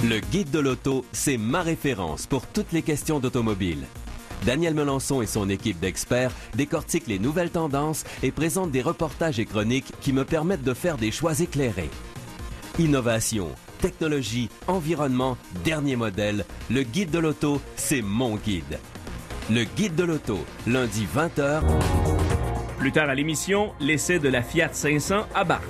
Le Guide de l'auto, c'est ma référence pour toutes les questions d'automobile. Daniel Melançon et son équipe d'experts décortiquent les nouvelles tendances et présentent des reportages et chroniques qui me permettent de faire des choix éclairés. Innovation, technologie, environnement, dernier modèle, le Guide de l'auto, c'est mon guide. Le Guide de l'auto, lundi 20h. Plus tard à l'émission, l'essai de la Fiat 500 à Barth.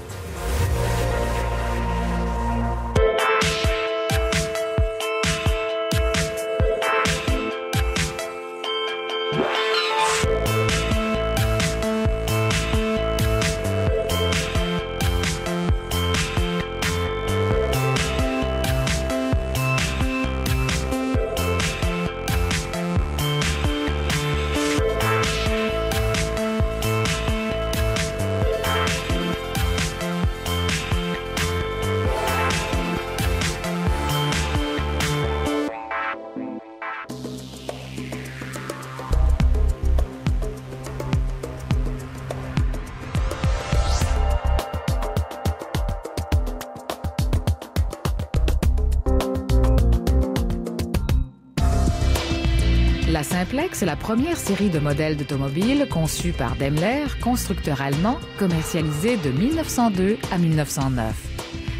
La Simplex est la première série de modèles d'automobiles conçus par Daimler, constructeur allemand, commercialisés de 1902 à 1909.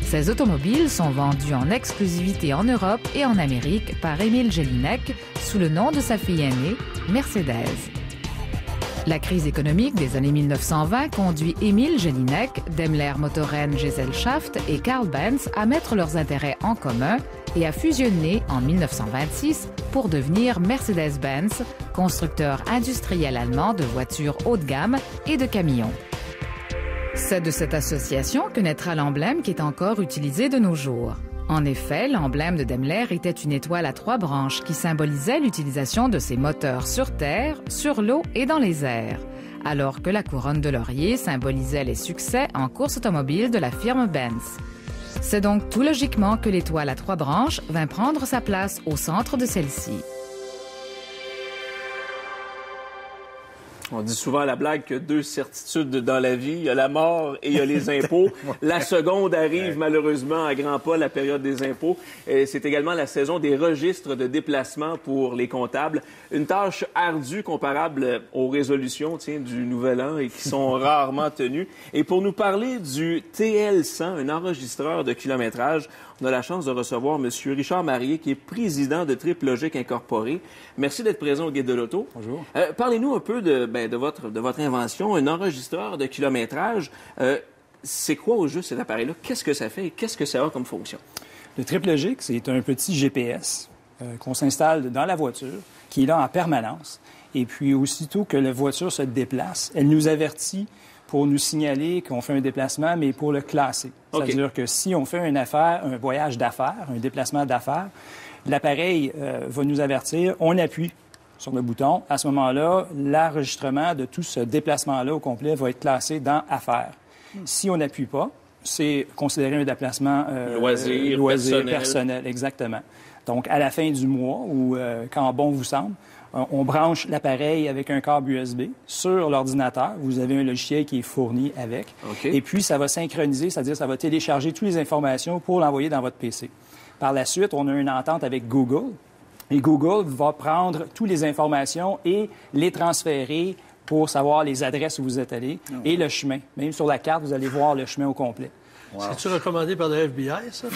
Ces automobiles sont vendues en exclusivité en Europe et en Amérique par Émile Jelinek sous le nom de sa fille aînée, Mercedes. La crise économique des années 1920 conduit Émile Jelinek, Daimler Motoren Gesellschaft et Karl Benz à mettre leurs intérêts en commun et à fusionner en 1926 pour devenir Mercedes-Benz, constructeur industriel allemand de voitures haut de gamme et de camions. C'est de cette association que naîtra l'emblème qui est encore utilisé de nos jours. En effet, l'emblème de Daimler était une étoile à 3 branches qui symbolisait l'utilisation de ces moteurs sur terre, sur l'eau et dans les airs, alors que la couronne de laurier symbolisait les succès en course automobile de la firme Benz. C'est donc tout logiquement que l'étoile à 3 branches vint prendre sa place au centre de celle-ci. On dit souvent à la blague qu'il y a 2 certitudes dans la vie. Il y a la mort et il y a les impôts. La seconde arrive malheureusement à grands pas, la période des impôts. C'est également la saison des registres de déplacement pour les comptables. Une tâche ardue comparable aux résolutions du Nouvel An et qui sont rarement tenues. Et pour nous parler du TL100, un enregistreur de kilométrage, on a la chance de recevoir M. Richard Marié, qui est président de Trip Logic Incorporé. Merci d'être présent au Guide de l'auto. Bonjour. Parlez-nous un peu de votre invention, un enregistreur de kilométrage. C'est quoi au juste cet appareil-là? Qu'est-ce que ça fait et qu'est-ce que ça a comme fonction? Le Trip Logic, c'est un petit GPS qu'on s'installe dans la voiture, qui est là en permanence. Et puis, aussitôt que la voiture se déplace, elle nous avertit pour nous signaler qu'on fait un déplacement, mais pour le classer. Okay. C'est-à-dire que si on fait une affaire, un voyage d'affaires, un déplacement d'affaires, l'appareil va nous avertir, on appuie sur le bouton. À ce moment-là, l'enregistrement de tout ce déplacement-là au complet va être classé dans « Affaires ». Si on n'appuie pas, c'est considéré un déplacement loisir personnel. Exactement. Donc, à la fin du mois, ou quand bon vous semble, on branche l'appareil avec un câble USB sur l'ordinateur. Vous avez un logiciel qui est fourni avec. Okay. Et puis, ça va synchroniser, c'est-à-dire ça va télécharger toutes les informations pour l'envoyer dans votre PC. Par la suite, on a une entente avec Google. Et Google va prendre toutes les informations et les transférer pour savoir les adresses où vous êtes allé et le chemin. Même sur la carte, vous allez voir le chemin au complet. Wow. C'est-tu recommandé par le FBI, ça?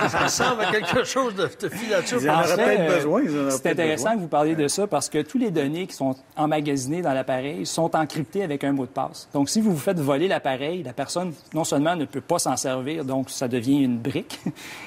Ça ressemble à quelque chose de filature. Ils en auraient peut-être besoin. C'est intéressant que vous parliez de ça parce que toutes les données qui sont emmagasinées dans l'appareil sont encryptées avec un mot de passe. Donc, si vous vous faites voler l'appareil, la personne, non seulement ne peut pas s'en servir, donc ça devient une brique,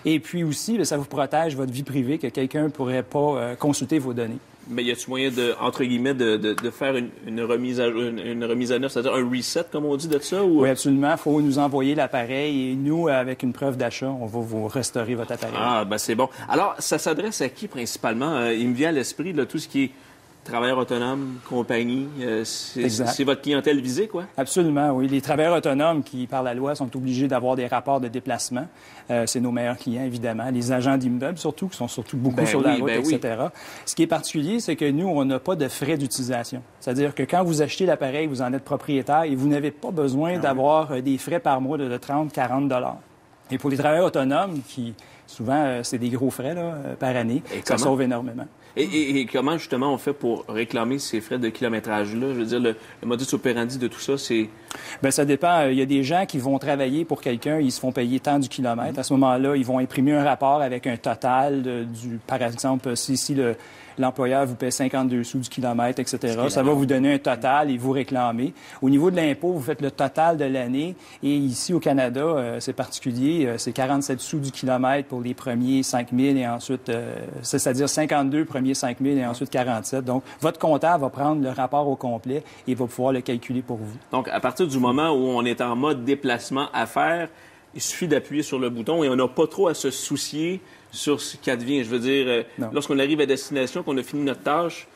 et puis aussi, ça vous protège votre vie privée que quelqu'un ne pourrait pas consulter vos données. Mais y a-t-il moyen de, entre guillemets, de faire une remise à neuf, c'est-à-dire un reset, comme on dit, de ça? Ou... Oui, absolument. Il faut nous envoyer l'appareil et nous, avec une preuve d'achat, on va vous restaurer votre appareil. Ah, ben c'est bon. Alors, ça s'adresse à qui principalement? Il me vient à l'esprit tout ce qui est travailleurs autonomes, compagnie, c'est votre clientèle visée, quoi? Absolument, oui. Les travailleurs autonomes qui, par la loi, sont obligés d'avoir des rapports de déplacement. C'est nos meilleurs clients, évidemment. Les agents d'immeubles, surtout, qui sont surtout beaucoup sur la route, etc. Oui. Ce qui est particulier, c'est que nous, on n'a pas de frais d'utilisation. C'est-à-dire que quand vous achetez l'appareil, vous en êtes propriétaire et vous n'avez pas besoin d'avoir des frais par mois de 30, 40 $. Et pour les travailleurs autonomes qui Souvent, c'est des gros frais là, par année. Ça sauve énormément. Et comment, justement, on fait pour réclamer ces frais de kilométrage-là? Je veux dire, le modus operandi de tout ça, c'est... Bien, ça dépend. Il y a des gens qui vont travailler pour quelqu'un, ils se font payer tant du kilomètre. À ce moment-là, ils vont imprimer un rapport avec un total par exemple, si l'employeur vous paie 52 sous du kilomètre, etc. Ça va vous donner un total et vous réclamer. Au niveau de l'impôt, vous faites le total de l'année. Et ici, au Canada, c'est particulier. C'est 47 sous du kilomètre pour les premiers 5 000 et ensuite, c'est-à-dire 52 premiers 5 000 et ensuite 47. Donc, votre comptable va prendre le rapport au complet et va pouvoir le calculer pour vous. Donc, à partir du moment où on est en mode déplacement à faire, il suffit d'appuyer sur le bouton et on n'a pas trop à se soucier sur ce qui advient. Je veux dire, lorsqu'on arrive à destination, qu'on a fini notre tâche,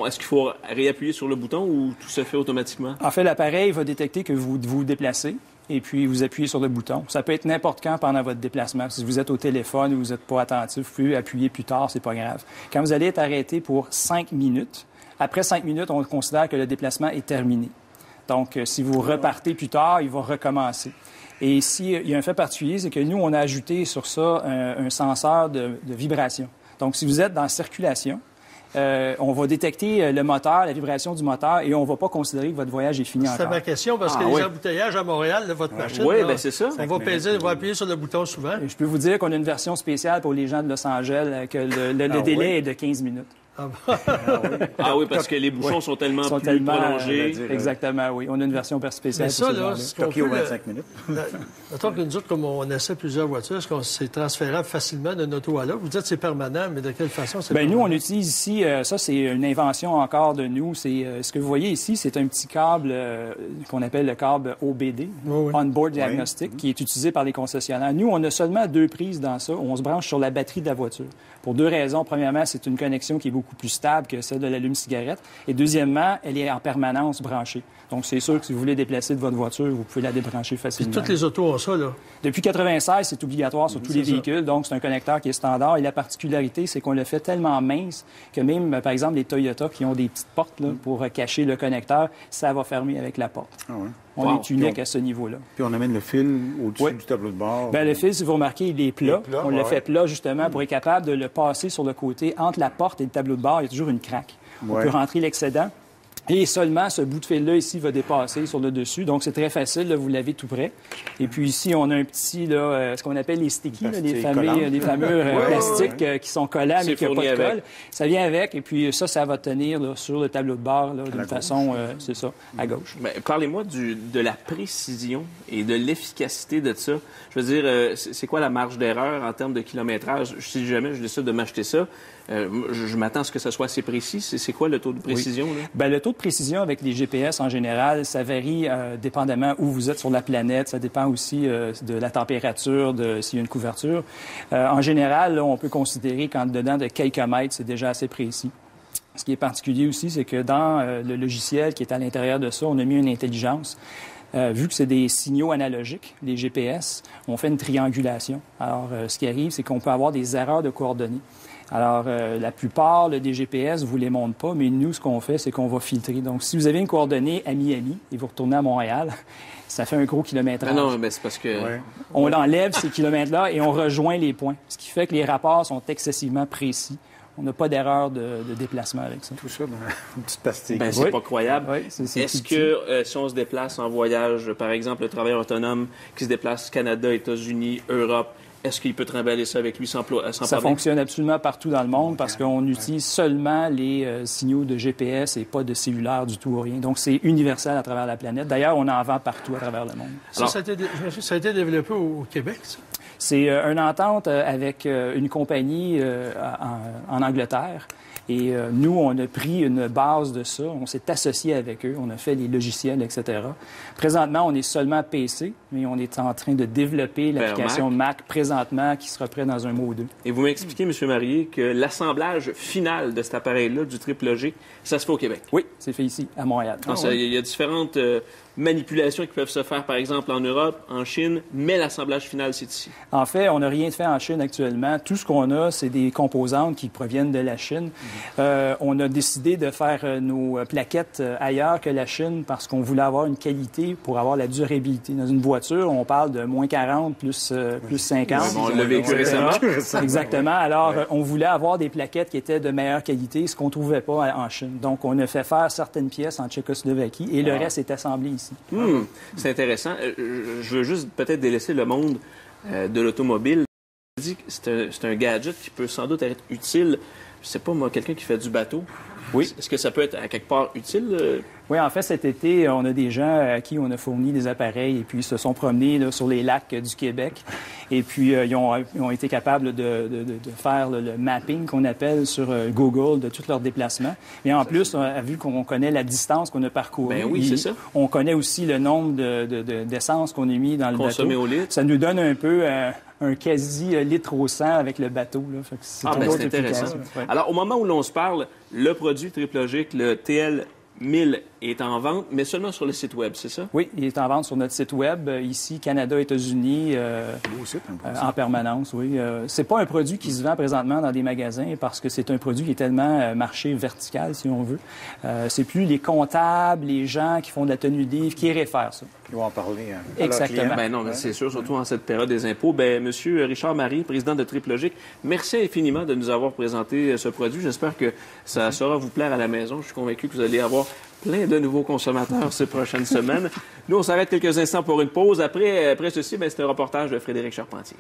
est-ce qu'il faut réappuyer sur le bouton ou tout se fait automatiquement? En fait, l'appareil va détecter que vous vous déplacez et puis vous appuyez sur le bouton. Ça peut être n'importe quand pendant votre déplacement. Si vous êtes au téléphone ou vous n'êtes pas attentif, vous pouvez appuyer plus tard, c'est pas grave. Quand vous allez être arrêté pour 5 minutes, après 5 minutes, on considère que le déplacement est terminé. Donc, si vous repartez plus tard, il va recommencer. Et ici, il y a un fait particulier, c'est que nous, on a ajouté sur ça un senseur de vibration. Donc, si vous êtes dans la circulation, on va détecter le moteur, la vibration du moteur, et on ne va pas considérer que votre voyage est fini encore. C'est ma question, parce que les embouteillages à Montréal de votre machine, oui, bien, c'est ça. On va appuyer sur le bouton souvent. Et je peux vous dire qu'on a une version spéciale pour les gens de Los Angeles, que le délai est de 15 minutes. Ah oui, parce que les bouchons sont tellement plus prolongés. Exactement, oui. On a une version spéciale. Mais ça, là, Tokyo, 25 minutes. Mettons que nous autres, comme on essaie plusieurs voitures, est-ce qu'on c'est transférable facilement d'une auto à l'autre? Vous dites que c'est permanent, mais de quelle façon c'est permanent? Nous, on utilise ici, ça, c'est une invention encore de nous. C'est ce que vous voyez ici, c'est un petit câble qu'on appelle le câble OBD, On-Board Diagnostic, qui est utilisé par les concessionnaires. Nous, on a seulement 2 prises dans ça. On se branche sur la batterie de la voiture. Pour 2 raisons. Premièrement, c'est une connexion qui est beaucoup plus stable que celle de l'allume-cigarette. Et deuxièmement, elle est en permanence branchée. Donc, c'est sûr que si vous voulez déplacer de votre voiture, vous pouvez la débrancher facilement. Puis toutes les autos ont ça, là? Depuis 1996, c'est obligatoire sur tous les véhicules. Donc, c'est un connecteur qui est standard. Et la particularité, c'est qu'on le fait tellement mince que même, par exemple, les Toyota qui ont des petites portes là, pour cacher le connecteur, ça va fermer avec la porte. Ah ouais. On est unique à ce niveau-là. Puis on amène le fil au-dessus du tableau de bord. Bien, le fil, si vous remarquez, il est plat. On le fait plat, justement, pour être capable de le passer sur le côté. Entre la porte et le tableau de bord, il y a toujours une craque. On peut rentrer l'excédent. Et seulement ce bout de fil-là, ici, va dépasser sur le dessus. Donc, c'est très facile. Là, vous l'avez tout près. Et puis ici, on a un petit, là, ce qu'on appelle les sticky, là, les fameux plastiques qui sont collants, mais qui n'ont pas de colle. Ça vient avec. Et puis ça va tenir là, sur le tableau de bord d'une façon, c'est ça, à gauche. Bien, parlez-moi de la précision et de l'efficacité de ça. Je veux dire, c'est quoi la marge d'erreur en termes de kilométrage? Si jamais je décide de m'acheter ça, je m'attends à ce que ça soit assez précis. C'est quoi le taux de précision? Là? Bien, le taux de précision avec les GPS en général, ça varie dépendamment où vous êtes sur la planète. Ça dépend aussi de la température, s'il y a une couverture. En général, là, on peut considérer qu'en dedans de quelques mètres, c'est déjà assez précis. Ce qui est particulier aussi, c'est que dans le logiciel qui est à l'intérieur de ça, on a mis une intelligence. Vu que c'est des signaux analogiques, les GPS, on fait une triangulation. Alors, ce qui arrive, c'est qu'on peut avoir des erreurs de coordonnées. Alors, la plupart des GPS ne vous les montrent pas, mais nous, ce qu'on fait, c'est qu'on va filtrer. Donc, si vous avez une coordonnée à Miami et vous retournez à Montréal, ça fait un gros kilométrage. Non, mais c'est parce que... On enlève ces kilomètres-là et on rejoint les points, ce qui fait que les rapports sont excessivement précis. On n'a pas d'erreur de déplacement avec ça. Tout ça dans une petite pastille. Ben, c'est pas croyable. Oui, Est-ce que si on se déplace en voyage, par exemple, le travailleur autonome qui se déplace Canada, États-Unis, Europe, est-ce qu'il peut trimballer ça avec lui sans problème? Ça fonctionne absolument partout dans le monde parce qu'on utilise seulement les signaux de GPS et pas de cellulaire du tout ou rien. Donc, c'est universel à travers la planète. D'ailleurs, on en vend partout à travers le monde. Alors, ça a été développé au Québec, ça? C'est une entente avec une compagnie en Angleterre. Et nous, on a pris une base de ça, on s'est associé avec eux, on a fait les logiciels, etc. Présentement, on est seulement PC, mais on est en train de développer l'application Mac présentement qui sera prête dans un mois ou 2. Et vous m'expliquez, M. Marié, que l'assemblage final de cet appareil-là, du triple G, ça se fait au Québec? Oui, c'est fait ici, à Montréal. Il y a différentes manipulations qui peuvent se faire, par exemple, en Europe, en Chine, mais l'assemblage final, c'est ici. En fait, on n'a rien fait en Chine actuellement. Tout ce qu'on a, c'est des composantes qui proviennent de la Chine. On a décidé de faire nos plaquettes ailleurs que la Chine parce qu'on voulait avoir une qualité pour avoir la durabilité. Dans une voiture, on parle de moins 40 plus 50. Oui, on l'a vécu récemment. Exactement. Alors, on voulait avoir des plaquettes qui étaient de meilleure qualité, ce qu'on ne trouvait pas en Chine. Donc, on a fait faire certaines pièces en Tchécoslovaquie et le reste est assemblé ici. C'est intéressant. Je veux juste peut-être délaisser le monde de l'automobile. Je dis que c'est un gadget qui peut sans doute être utile. Je sais pas, moi, quelqu'un qui fait du bateau. Oui. Est-ce que ça peut être à quelque part utile? Oui, en fait, cet été, on a des gens à qui on a fourni des appareils et puis ils se sont promenés là, sur les lacs du Québec. Et puis, ils ont été capables de faire le mapping qu'on appelle sur Google de tous leurs déplacements. Et en plus, vu qu'on connaît la distance qu'on a parcourue, ben oui, c'est ça. On connaît aussi le nombre d'essence qu'on a mis dans le Consommé bateau. au litre. Ça nous donne un peu un quasi-litre au 100 avec le bateau. Là. Fait que c'est c'est intéressant. Ouais. Alors, au moment où l'on se parle, le produit TripLogic, le TL1000, est en vente, mais seulement sur le site Web, c'est ça? Oui, il est en vente sur notre site Web, ici, Canada, États-Unis, en permanence, oui. C'est pas un produit qui se vend présentement dans des magasins parce que c'est un produit qui est tellement marché vertical, si on veut. C'est plus les comptables, les gens qui font de la tenue de livre qui réfèrent ça. Ils vont en parler. Exactement. Ben non, mais c'est sûr, surtout en cette période des impôts. Ben, Monsieur Richard Marie, président de TripLogic, merci infiniment de nous avoir présenté ce produit. J'espère que ça saura vous plaire à la maison. Je suis convaincu que vous allez avoir plein de nouveaux consommateurs ces prochaines semaines. Nous, on s'arrête quelques instants pour une pause. Après ceci, c'est un reportage de Frédéric Charpentier.